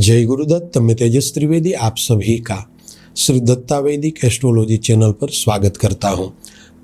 जय गुरुदत्त। मैं तेजस त्रिवेदी आप सभी का श्री दत्ता वैदिक एस्ट्रोलॉजी चैनल पर स्वागत करता हूं।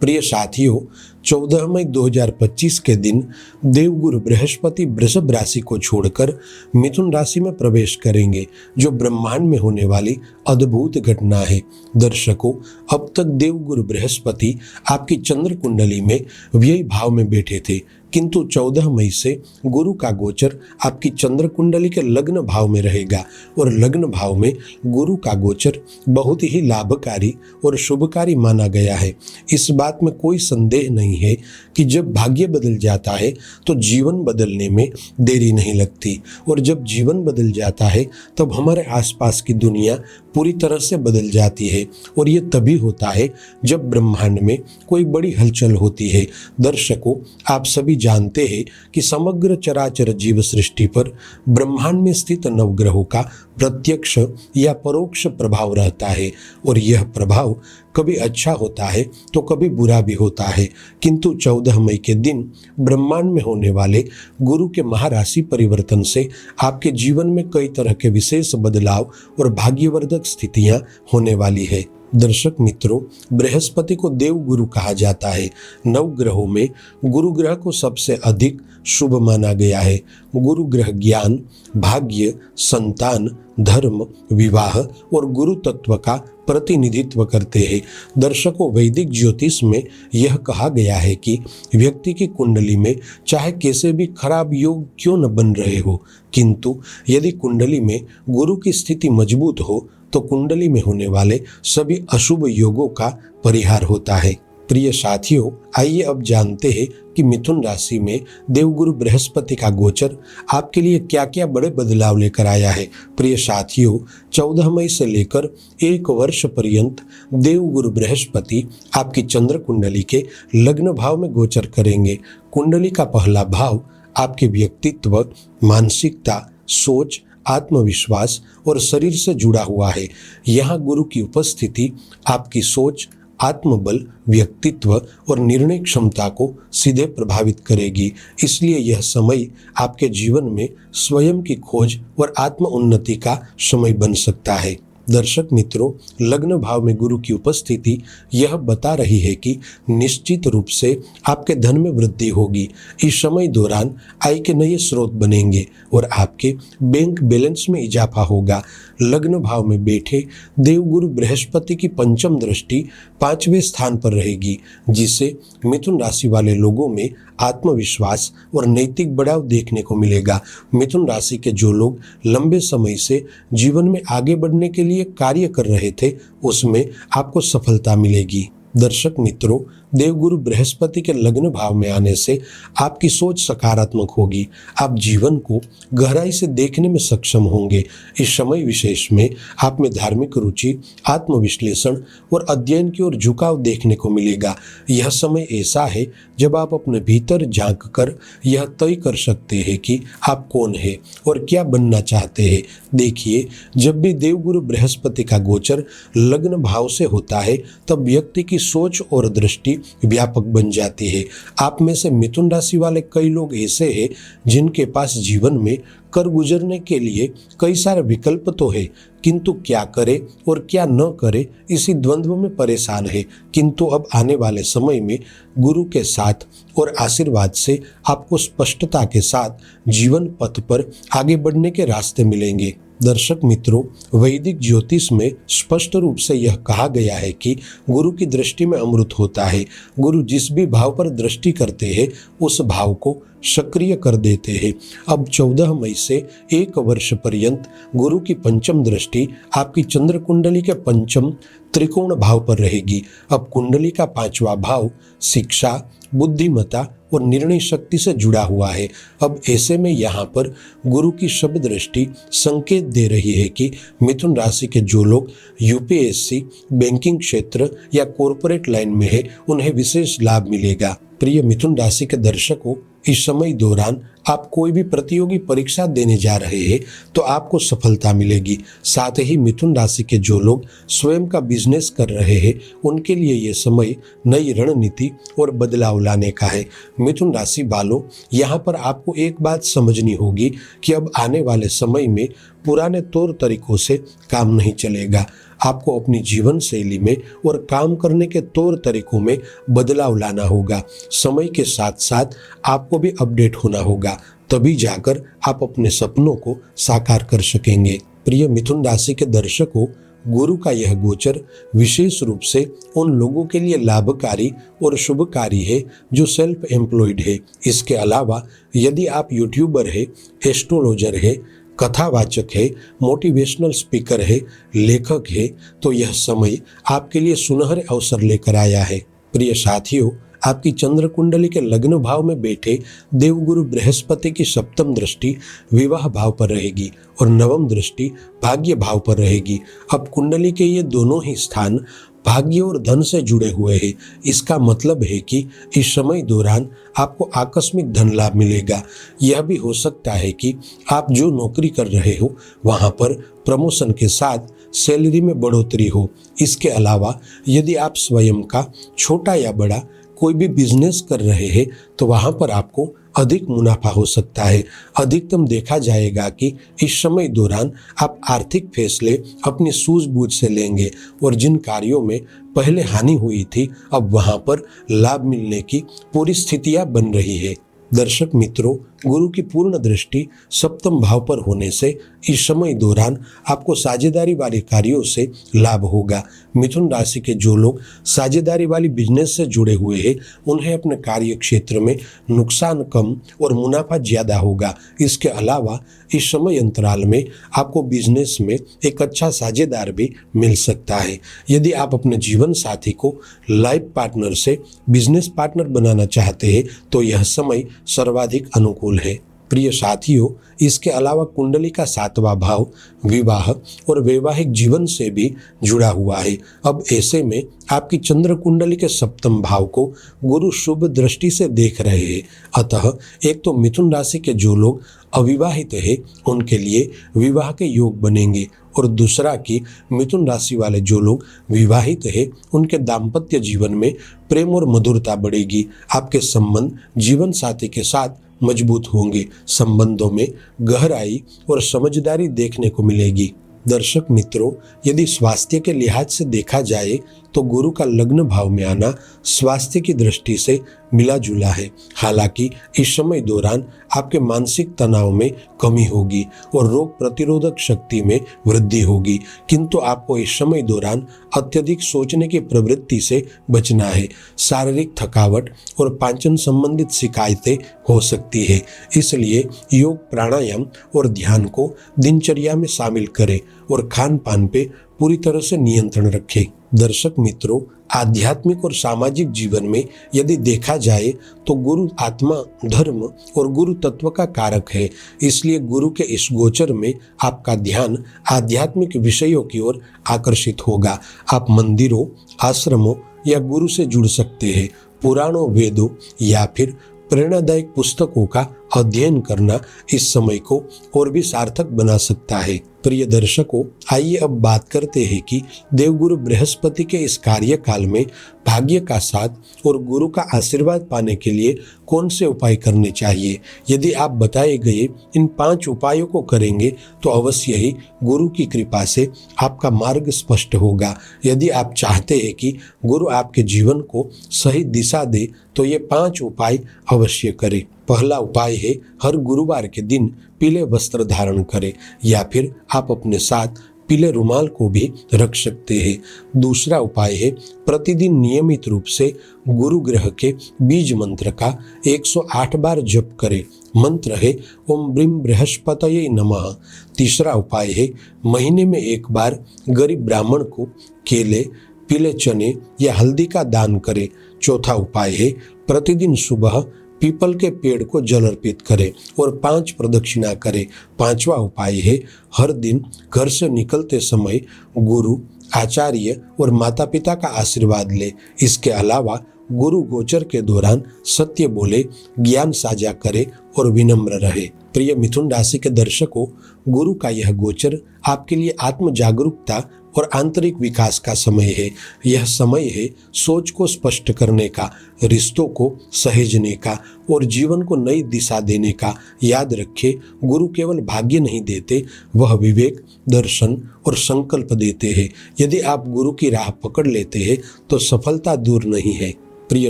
प्रिय साथियों, 14 मई 2025 के दिन देवगुरु बृहस्पति वृषभ राशि को छोड़कर मिथुन राशि में प्रवेश करेंगे, जो ब्रह्मांड में होने वाली अद्भुत घटना है। दर्शकों, अब तक देवगुरु बृहस्पति आपकी चंद्र कुंडली में व्यय भाव में बैठे थे, किंतु 14 मई से गुरु का गोचर आपकी चंद्र कुंडली के लग्न भाव में रहेगा और लग्न भाव में गुरु का गोचर बहुत ही लाभकारी और शुभकारी माना गया है। इस बात में कोई संदेह नहीं है कि जब भाग्य बदल जाता है तो जीवन बदलने में देरी नहीं लगती, और जब जीवन बदल जाता है तब हमारे आसपास की दुनिया पूरी तरह से बदल जाती है, और ये तभी होता है जब ब्रह्मांड में कोई बड़ी हलचल होती है। दर्शकों, आप सभी जानते हैं कि समग्र चराचर जीव सृष्टि पर ब्रह्मांड में स्थित नवग्रहों का प्रत्यक्ष या परोक्ष प्रभाव रहता है, और यह प्रभाव कभी अच्छा होता है तो कभी बुरा भी होता है। किंतु 14 मई के दिन ब्रह्मांड में होने वाले गुरु के महाराशि परिवर्तन से आपके जीवन में कई तरह के विशेष बदलाव और भाग्यवर्धक स्थितियां होने वाली है। दर्शक मित्रों, बृहस्पति को देव गुरु कहा जाता है। नवग्रहों में गुरु ग्रह को सबसे अधिक शुभ माना गया है। गुरु ग्रह ज्ञान, भाग्य, संतान, धर्म, विवाह और गुरु तत्व का प्रतिनिधित्व करते हैं। दर्शकों, वैदिक ज्योतिष में यह कहा गया है कि व्यक्ति की कुंडली में चाहे कैसे भी खराब योग क्यों न बन रहे हो, किंतु यदि कुंडली में गुरु की स्थिति मजबूत हो तो कुंडली में होने वाले सभी अशुभ योगों का परिहार होता है। प्रिय साथियों, आइए अब जानते हैं कि मिथुन राशि में देवगुरु बृहस्पति का गोचर आपके लिए क्या क्या बड़े बदलाव लेकर आया है। प्रिय साथियों, 14 मई से लेकर 1 वर्ष पर्यंत देवगुरु बृहस्पति आपकी चंद्र कुंडली के लग्न भाव में गोचर करेंगे। कुंडली का पहला भाव आपके व्यक्तित्व, मानसिकता, सोच, आत्मविश्वास और शरीर से जुड़ा हुआ है। यहाँ गुरु की उपस्थिति आपकी सोच, आत्मबल, व्यक्तित्व और निर्णय क्षमता को सीधे प्रभावित करेगी। इसलिए यह समय आपके जीवन में स्वयं की खोज और आत्म उन्नति का समय बन सकता है। दर्शक मित्रों, लग्न भाव में गुरु की उपस्थिति यह बता रही है कि निश्चित रूप से आपके धन में वृद्धि होगी। इस समय दौरान आय के नए स्रोत बनेंगे और आपके बैंक बैलेंस में इजाफा होगा। लग्न भाव में बैठे देवगुरु बृहस्पति की पंचम दृष्टि 5वें स्थान पर रहेगी, जिससे मिथुन राशि वाले लोगों में आत्मविश्वास और नैतिक बढ़ाव देखने को मिलेगा। मिथुन राशि के जो लोग लंबे समय से जीवन में आगे बढ़ने के लिए कार्य कर रहे थे, उसमें आपको सफलता मिलेगी। दर्शक मित्रों, देवगुरु बृहस्पति के लग्न भाव में आने से आपकी सोच सकारात्मक होगी। आप जीवन को गहराई से देखने में सक्षम होंगे। इस समय विशेष में आप में धार्मिक रुचि, आत्मविश्लेषण और अध्ययन की ओर झुकाव देखने को मिलेगा। यह समय ऐसा है जब आप अपने भीतर झांक कर यह तय कर सकते हैं कि आप कौन हैं और क्या बनना चाहते हैं। देखिए, जब भी देवगुरु बृहस्पति का गोचर लग्न भाव से होता है तब व्यक्ति की सोच और दृष्टि व्यापक बन जाती है। आप में से मिथुन राशि वाले कई लोग ऐसे हैं जिनके पास जीवन में कर गुजरने के लिए कई सारे विकल्प तो है, किंतु क्या करे और क्या न करे इसी द्वंद्व में परेशान है। किंतु अब आने वाले समय में गुरु के साथ और आशीर्वाद से आपको स्पष्टता के साथ जीवन पथ पर आगे बढ़ने के रास्ते मिलेंगे। दर्शक मित्रों, वैदिक ज्योतिष में स्पष्ट रूप से यह कहा गया है कि गुरु की दृष्टि में अमृत होता है। गुरु जिस भी भाव पर दृष्टि करते हैं उस भाव को सक्रिय कर देते हैं। अब 14 मई से 1 वर्ष पर्यंत गुरु की पंचम दृष्टि आपकी चंद्र कुंडली के पंचम त्रिकोण भाव पर रहेगी। अब कुंडली का 5वां भाव शिक्षा, बुद्धिमत्ता और निर्णय शक्ति से जुड़ा हुआ है। अब ऐसे में यहाँ पर गुरु की शुभ दृष्टि संकेत दे रही है कि मिथुन राशि के जो लोग यूपीएससी, बैंकिंग क्षेत्र या कॉरपोरेट लाइन में है, उन्हें विशेष लाभ मिलेगा। प्रिय मिथुन राशि के दर्शकों, इस समय दौरान आप कोई भी प्रतियोगी परीक्षा देने जा रहे हैं तो आपको सफलता मिलेगी। साथ ही मिथुन राशि के जो लोग स्वयं का बिजनेस कर रहे हैं उनके लिए ये समय नई रणनीति और बदलाव लाने का है। मिथुन राशि वालों, यहाँ पर आपको एक बात समझनी होगी कि अब आने वाले समय में पुराने तौर तरीकों से काम नहीं चलेगा। आपको अपनी जीवन शैली में और काम करने के तौर तरीकों में बदलाव लाना होगा। समय के साथ साथ आपको भी अपडेट होना होगा, तभी जाकर आप अपने सपनों को साकार कर सकेंगे। प्रिय मिथुन राशि के दर्शकों, गुरु का यह गोचर विशेष रूप से उन लोगों के लिए लाभकारी और शुभकारी है जो सेल्फ एम्प्लॉयड है। इसके अलावा यदि आप यूट्यूबर है, एस्ट्रोलॉजर है, कथावाचक है, मोटिवेशनल स्पीकर है, लेखक है, तो यह समय आपके लिए सुनहरे अवसर लेकर आया है। प्रिय साथियों, आपकी चंद्र कुंडली के लग्न भाव में बैठे देवगुरु बृहस्पति की सप्तम दृष्टि विवाह भाव पर रहेगी और नवम दृष्टि भाग्य भाव पर रहेगी। अब कुंडली के ये दोनों ही स्थान भाग्य और धन से जुड़े हुए हैं। इसका मतलब है कि इस समय दौरान आपको आकस्मिक धन लाभ मिलेगा। यह भी हो सकता है कि आप जो नौकरी कर रहे हो वहां पर प्रमोशन के साथ सैलरी में बढ़ोतरी हो। इसके अलावा यदि आप स्वयं का छोटा या बड़ा कोई भी बिजनेस कर रहे हैं तो वहां पर आपको अधिक मुनाफा हो सकता है। अधिकतम देखा जाएगा कि इस समय दौरान आप आर्थिक फैसले अपनी सूझबूझ से लेंगे और जिन कार्यों में पहले हानि हुई थी अब वहां पर लाभ मिलने की पूरी स्थितियां बन रही है। दर्शक मित्रों, गुरु की पूर्ण दृष्टि सप्तम भाव पर होने से इस समय दौरान आपको साझेदारी वाले कार्यों से लाभ होगा। मिथुन राशि के जो लोग साझेदारी वाली बिजनेस से जुड़े हुए हैं उन्हें अपने कार्य क्षेत्र में नुकसान कम और मुनाफा ज्यादा होगा। इसके अलावा इस समय अंतराल में आपको बिजनेस में एक अच्छा साझेदार भी मिल सकता है। यदि आप अपने जीवन साथी को लाइफ पार्टनर से बिजनेस पार्टनर बनाना चाहते हैं तो यह समय सर्वाधिक अनुकूल है। प्रिय साथियों, इसके अलावा कुंडली का 7वां भाव विवाह और वैवाहिक जीवन से भी जुड़ा हुआ है। अब ऐसे में आपकी चंद्र कुंडली के सप्तम भाव को गुरु शुभ दृष्टि से देख रहे हैं। अतः एक तो मिथुन राशि के जो लोग अविवाहित हैं उनके लिए विवाह के योग बनेंगे और दूसरा कि मिथुन राशि वाले जो लोग विवाहित हैं उनके दाम्पत्य जीवन में प्रेम और मधुरता बढ़ेगी। आपके संबंध जीवन साथी के साथ मजबूत होंगे। संबंधों में गहराई और समझदारी देखने को मिलेगी। दर्शक मित्रों, यदि स्वास्थ्य के लिहाज से देखा जाए तो गुरु का लग्न भाव में आना स्वास्थ्य की दृष्टि से मिला जुला है। हालांकि इस समय दौरान आपके मानसिक तनाव में कमी होगी और रोग प्रतिरोधक शक्ति में वृद्धि होगी, किंतु आपको इस समय दौरान अत्यधिक सोचने की प्रवृत्ति से बचना है। शारीरिक थकावट और पाचन संबंधित शिकायतें हो सकती है, इसलिए योग, प्राणायाम और ध्यान को दिनचर्या में शामिल करें और खान पान पे पूरी तरह से नियंत्रण रखें। दर्शक मित्रों, आध्यात्मिक और सामाजिक जीवन में यदि देखा जाए तो गुरु आत्मा, धर्म और गुरु तत्व का कारक है। इसलिए गुरु के इस गोचर में आपका ध्यान आध्यात्मिक विषयों की ओर आकर्षित होगा। आप मंदिरों, आश्रमों या गुरु से जुड़ सकते हैं। पुराणों, वेदों या फिर प्रेरणादायक पुस्तकों का अध्ययन करना इस समय को और भी सार्थक बना सकता है। प्रिय दर्शकों, आइए अब बात करते हैं कि देवगुरु बृहस्पति के इस कार्यकाल में भाग्य का साथ और गुरु का आशीर्वाद पाने के लिए कौन से उपाय करने चाहिए। यदि आप बताए गए इन 5 उपायों को करेंगे तो अवश्य ही गुरु की कृपा से आपका मार्ग स्पष्ट होगा। यदि आप चाहते हैं कि गुरु आपके जीवन को सही दिशा दे तो ये 5 उपाय अवश्य करें। पहला उपाय है हर गुरुवार के दिन पीले वस्त्र धारण करें या फिर आप अपने साथ पीले रुमाल को भी रख सकते हैं। दूसरा उपाय है प्रतिदिन नियमित रूप से गुरु ग्रह के बीज मंत्र का 108 बार जप करें। मंत्र है ओम ब्रीम बृहस्पतये नमः। तीसरा उपाय है महीने में एक बार गरीब ब्राह्मण को केले, पीले चने या हल्दी का दान करें। चौथा उपाय है प्रतिदिन सुबह पीपल के पेड़ को जल अर्पित करें और 5 प्रदक्षिणा करें। 5वां उपाय है हर दिन घर से निकलते समय गुरु, आचार्य और माता पिता का आशीर्वाद ले। इसके अलावा गुरु गोचर के दौरान सत्य बोले, ज्ञान साझा करे और विनम्र रहे। प्रिय मिथुन राशि के दर्शकों, गुरु का यह गोचर आपके लिए आत्म जागरूकता, और आंतरिक विकास का समय है। यह समय है सोच को स्पष्ट करने का, रिश्तों को सहेजने का और जीवन को नई दिशा देने का। याद रखें, गुरु केवल भाग्य नहीं देते, वह विवेक, दर्शन और संकल्प देते हैं। यदि आप गुरु की राह पकड़ लेते हैं तो सफलता दूर नहीं है। प्रिय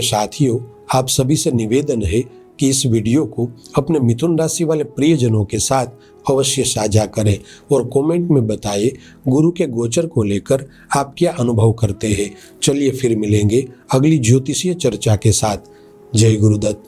साथियों, आप सभी से निवेदन है कि इस वीडियो को अपने मिथुन राशि वाले प्रियजनों के साथ अवश्य साझा करें और कमेंट में बताएं गुरु के गोचर को लेकर आप क्या अनुभव करते हैं। चलिए फिर मिलेंगे अगली ज्योतिषीय चर्चा के साथ। जय गुरुदत्त।